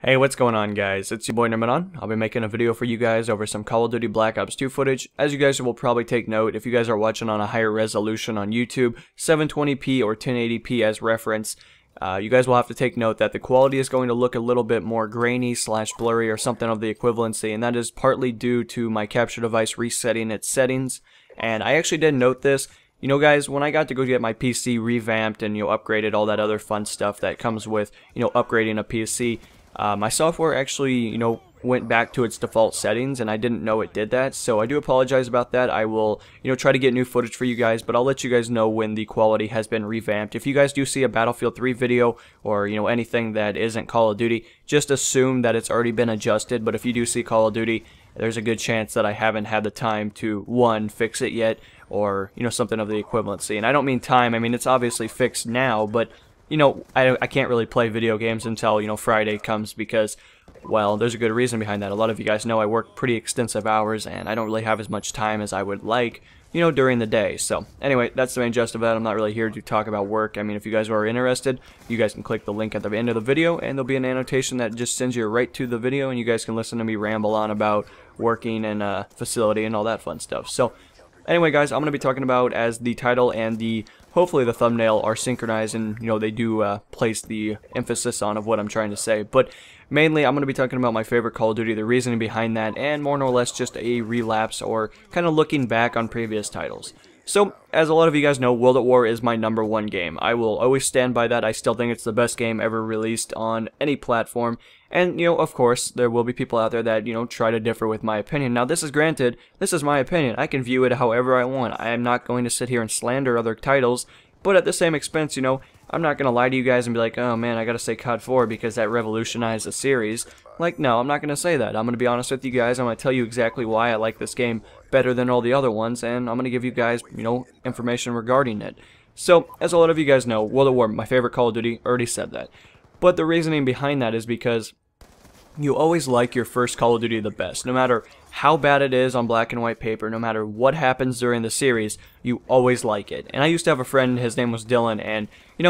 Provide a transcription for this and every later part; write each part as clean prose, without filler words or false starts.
Hey, what's going on, guys? It's your boy Nirmanon. I'll be making a video for you guys over some Call of Duty Black Ops 2 footage. As you guys will probably take note, if you guys are watching on a higher resolution on YouTube, 720p or 1080p as reference, you guys will have to take note that the quality is going to look a little bit more grainy / blurry or something of the equivalency, and that is partly due to my capture device resetting its settings. And I actually did note this. You know, guys, when I got to go get my PC revamped and, upgraded, all that other fun stuff that comes with, upgrading a PC, my software actually, went back to its default settings, and I didn't know it did that, so I do apologize about that. I will, try to get new footage for you guys, but I'll let you guys know when the quality has been revamped. If you guys do see a Battlefield 3 video or, anything that isn't Call of Duty, just assume that it's already been adjusted. But if you do see Call of Duty, there's a good chance that I haven't had the time to, one, fix it yet, or, something of the equivalency. And I don't mean time, I mean it's obviously fixed now, but I can't really play video games until, Friday comes because, well, there's a good reason behind that. A lot of you guys know I work pretty extensive hours, and I don't really have as much time as I would like, during the day. So, anyway, that's the main gist of that. I'm not really here to talk about work. I mean, if you guys are interested, you guys can click the link at the end of the video, and there'll be an annotation that just sends you right to the video, and you guys can listen to me ramble on about working in a facility and all that fun stuff. So, anyway, guys, I'm going to be talking about, as the title and hopefully the thumbnail are synchronized, and they do place the emphasis on of what I'm trying to say. But mainly I'm going to be talking about my favorite Call of Duty, the reasoning behind that, and more or less just a relapse or kind of looking back on previous titles. So, as a lot of you guys know, World at War is my #1 game. I will always stand by that. I still think it's the best game ever released on any platform. And, of course, there will be people out there that, try to differ with my opinion. Now, this is granted, this is my opinion. I can view it however I want. I am not going to sit here and slander other titles, but at the same expense, I'm not going to lie to you guys and be like, oh man, I gotta say COD 4 because that revolutionized the series. Like, no, I'm not going to say that. I'm going to be honest with you guys. I'm going to tell you exactly why I like this game better than all the other ones, and I'm going to give you guys, information regarding it. So, as a lot of you guys know, World at War, my favorite Call of Duty, already said that. But the reasoning behind that is because you always like your first Call of Duty the best. No matter how bad it is on black and white paper, no matter what happens during the series, you always like it. And I used to have a friend, his name was Dylan, and,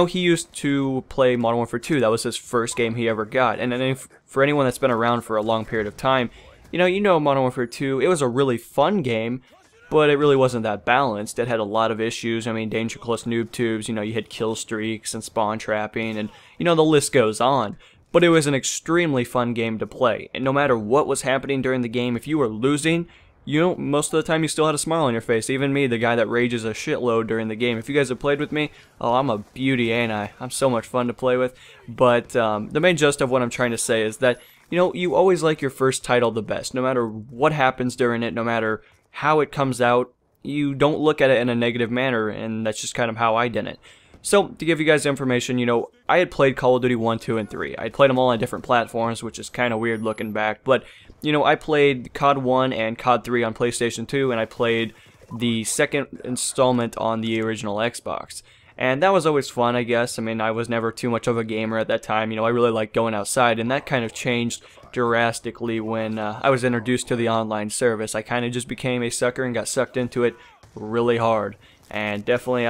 he used to play Modern Warfare 2. That was his first game he ever got. And then for anyone that's been around for a long period of time, Modern Warfare 2, it was a really fun game, but it really wasn't that balanced. It had a lot of issues. I mean, danger close noob tubes, you had kill streaks and spawn trapping, and, the list goes on. But it was an extremely fun game to play, and no matter what was happening during the game, if you were losing, most of the time you still had a smile on your face. Even me, the guy that rages a shitload during the game. If you guys have played with me, oh, I'm a beauty, ain't I? I'm so much fun to play with. But the main gist of what I'm trying to say is that, you always like your first title the best. No matter what happens during it, no matter how it comes out, you don't look at it in a negative manner, and that's just kind of how I did it. So, to give you guys information, I had played Call of Duty 1, 2, and 3. I had played them all on different platforms, which is kind of weird looking back, but, I played COD 1 and COD 3 on PlayStation 2, and I played the second installment on the original Xbox. And that was always fun, I guess. I mean, I was never too much of a gamer at that time. I really liked going outside, and that kind of changed drastically when I was introduced to the online service. I kind of just became a sucker and got sucked into it really hard. And definitely,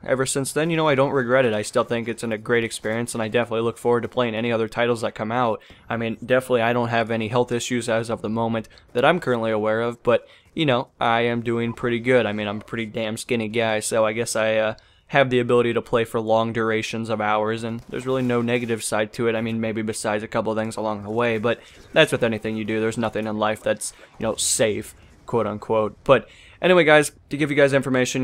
ever since then, I don't regret it. I still think it's a great experience, and I definitely look forward to playing any other titles that come out. I mean, definitely, I don't have any health issues as of the moment that I'm currently aware of, but, I am doing pretty good. I mean, I'm a pretty damn skinny guy, so I guess I have the ability to play for long durations of hours, and there's really no negative side to it. I mean, maybe besides a couple of things along the way, but that's with anything you do. There's nothing in life that's, safe, quote-unquote. But anyway, guys, to give you guys information,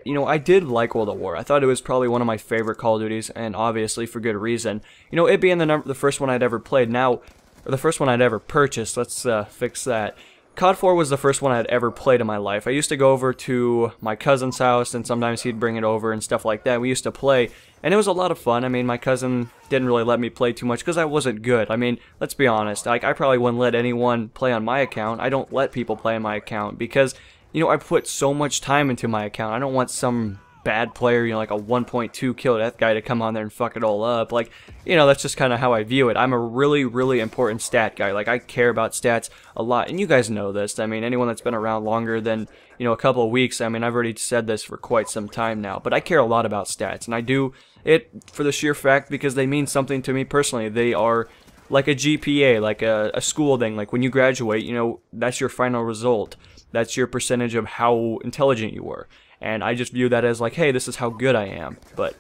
I did like World at War. I thought it was probably one of my favorite Call of Duties, and obviously for good reason. It being the first one I'd ever played. Now, or the first one I'd ever purchased. Let's fix that. COD 4 was the first one I'd ever played in my life. I used to go over to my cousin's house, and sometimes he'd bring it over and stuff like that. We used to play, and it was a lot of fun. I mean, my cousin didn't really let me play too much because I wasn't good. I mean, let's be honest. I probably wouldn't let anyone play on my account. I don't let people play on my account because I put so much time into my account. I don't want some bad player, like a 1.2 kill death guy to come on there and fuck it all up. Like, that's just kind of how I view it. I'm a really, really important stat guy. Like, I care about stats a lot, and you guys know this. I mean, anyone that's been around longer than, a couple of weeks, I mean, I've already said this for quite some time now, but I care a lot about stats, and I do it for the sheer fact because they mean something to me personally. They are like a GPA, like a school thing. Like when you graduate, you know, that's your final result. That's your percentage of how intelligent you were. And I just view that as like, hey, this is how good I am. But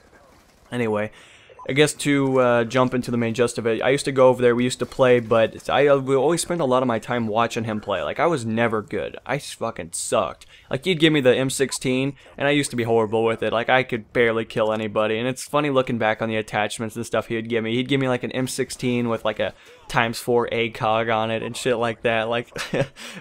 anyway, I guess to jump into the main gist of it, I used to go over there, we used to play, but I would always spend a lot of my time watching him play. Like, I was never good. I fucking sucked. Like, he'd give me the M16, and I used to be horrible with it. Like, I could barely kill anybody, and it's funny looking back on the attachments and stuff he would give me. He'd give me, like, an M16 with, like, a ×4 ACOG on it and shit like that. Like,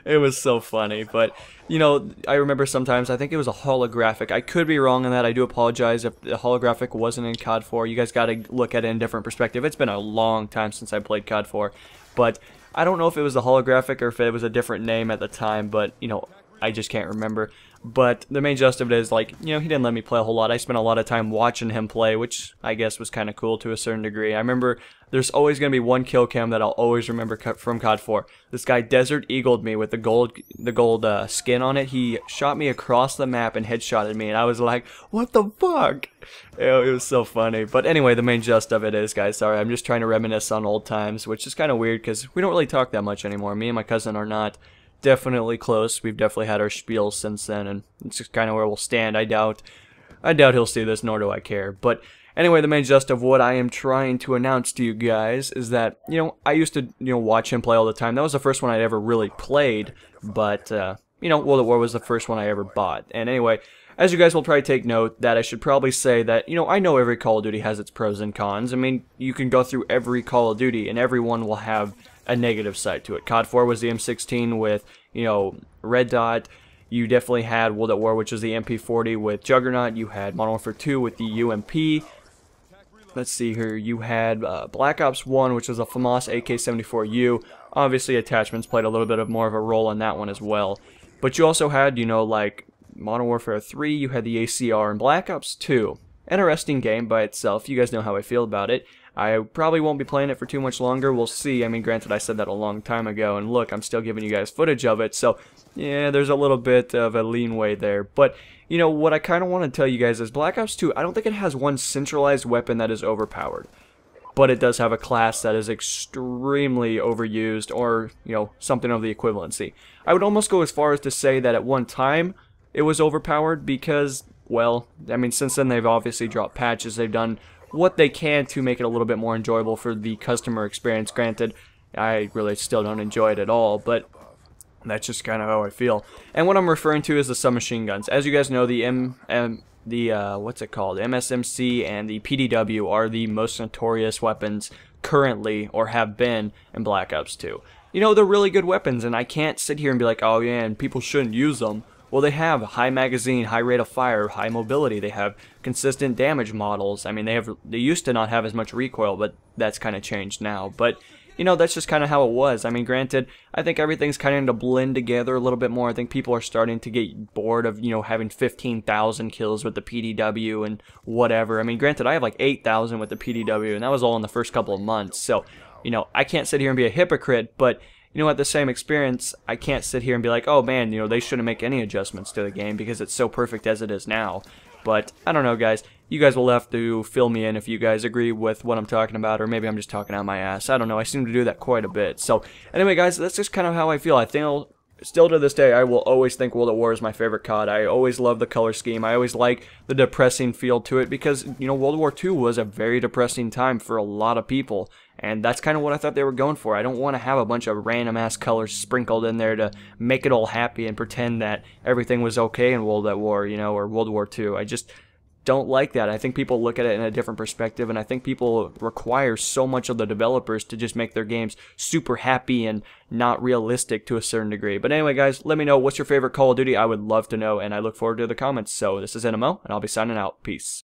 it was so funny, but... You know, I remember sometimes, I think it was a holographic. I could be wrong on that. I do apologize if the holographic wasn't in COD 4. You guys got to look at it in a different perspective. It's been a long time since I played COD 4. But I don't know if it was the holographic or if it was a different name at the time. But, you know, I just can't remember. But the main gist of it is, like, you know, he didn't let me play a whole lot. I spent a lot of time watching him play, which I guess was kind of cool to a certain degree. I remember there's always going to be one kill cam that I'll always remember from COD 4. This guy Desert Eagled me with the gold skin on it. He shot me across the map and headshotted me, and I was like, what the fuck? It was so funny. But anyway, the main gist of it is, guys, sorry, I'm just trying to reminisce on old times, which is kind of weird because we don't really talk that much anymore. Me and my cousin are not definitely close. We've definitely had our spiels since then, and it's just kind of where we'll stand. I doubt he'll see this, nor do I care. But anyway, the main gist of what I am trying to announce to you guys is that, you know, I used to, you know, watch him play all the time. That was the first one I'd ever really played, but, you know, World at War was the first one I ever bought. And anyway, as you guys will probably take note, that I should probably say that, you know, I know every Call of Duty has its pros and cons. I mean, you can go through every Call of Duty, and every one will have a negative side to it. COD 4 was the M16 with, you know, Red Dot. You definitely had World at War, which was the MP40 with Juggernaut. You had Modern Warfare 2 with the UMP. Let's see here. You had Black Ops 1, which was a FAMAS AK-74U. Obviously, attachments played a little bit of more of a role in that one as well. But you also had, you know, like Modern Warfare 3, you had the ACR, and Black Ops 2. Interesting game by itself. You guys know how I feel about it. I probably won't be playing it for too much longer. We'll see. I mean, granted, I said that a long time ago, and look, I'm still giving you guys footage of it, so yeah, there's a little bit of a leanway there. But, you know, what I kind of want to tell you guys is Black Ops 2, I don't think it has one centralized weapon that is overpowered. But it does have a class that is extremely overused, or, you know, something of the equivalency. I would almost go as far as to say that at one time it was overpowered because, well, I mean, since then they've obviously dropped patches, they've done what they can to make it a little bit more enjoyable for the customer experience. Granted, I really still don't enjoy it at all, but that's just kind of how I feel. And what I'm referring to is the submachine guns. As you guys know, the what's it called? MSMC and the PDW are the most notorious weapons currently, or have been, in Black Ops 2. You know, they're really good weapons, and I can't sit here and be like, oh yeah, and people shouldn't use them. Well, they have high magazine, high rate of fire, high mobility. They have consistent damage models. I mean, they used to not have as much recoil, but that's kind of changed now. But, you know, that's just kind of how it was. I mean, granted, I think everything's kind of to blend together a little bit more. I think people are starting to get bored of, you know, having 15,000 kills with the PDW and whatever. I mean, granted, I have like 8,000 with the PDW, and that was all in the first couple of months. So, you know, I can't sit here and be a hypocrite, but you know, at the same experience, I can't sit here and be like, oh man, you know, they shouldn't make any adjustments to the game because it's so perfect as it is now. But, I don't know, guys. You guys will have to fill me in if you guys agree with what I'm talking about, or maybe I'm just talking out my ass. I don't know. I seem to do that quite a bit. So, anyway, guys, that's just kind of how I feel. I think still to this day, I will always think World at War is my favorite COD. I always love the color scheme. I always like the depressing feel to it because, you know, World War II was a very depressing time for a lot of people. And that's kind of what I thought they were going for. I don't want to have a bunch of random-ass colors sprinkled in there to make it all happy and pretend that everything was okay in World at War, you know, or World War II. I just don't like that. I think people look at it in a different perspective, and I think people require so much of the developers to just make their games super happy and not realistic to a certain degree. But anyway, guys, let me know what's your favorite Call of Duty. I would love to know, and I look forward to the comments. So this is NMO, and I'll be signing out. Peace.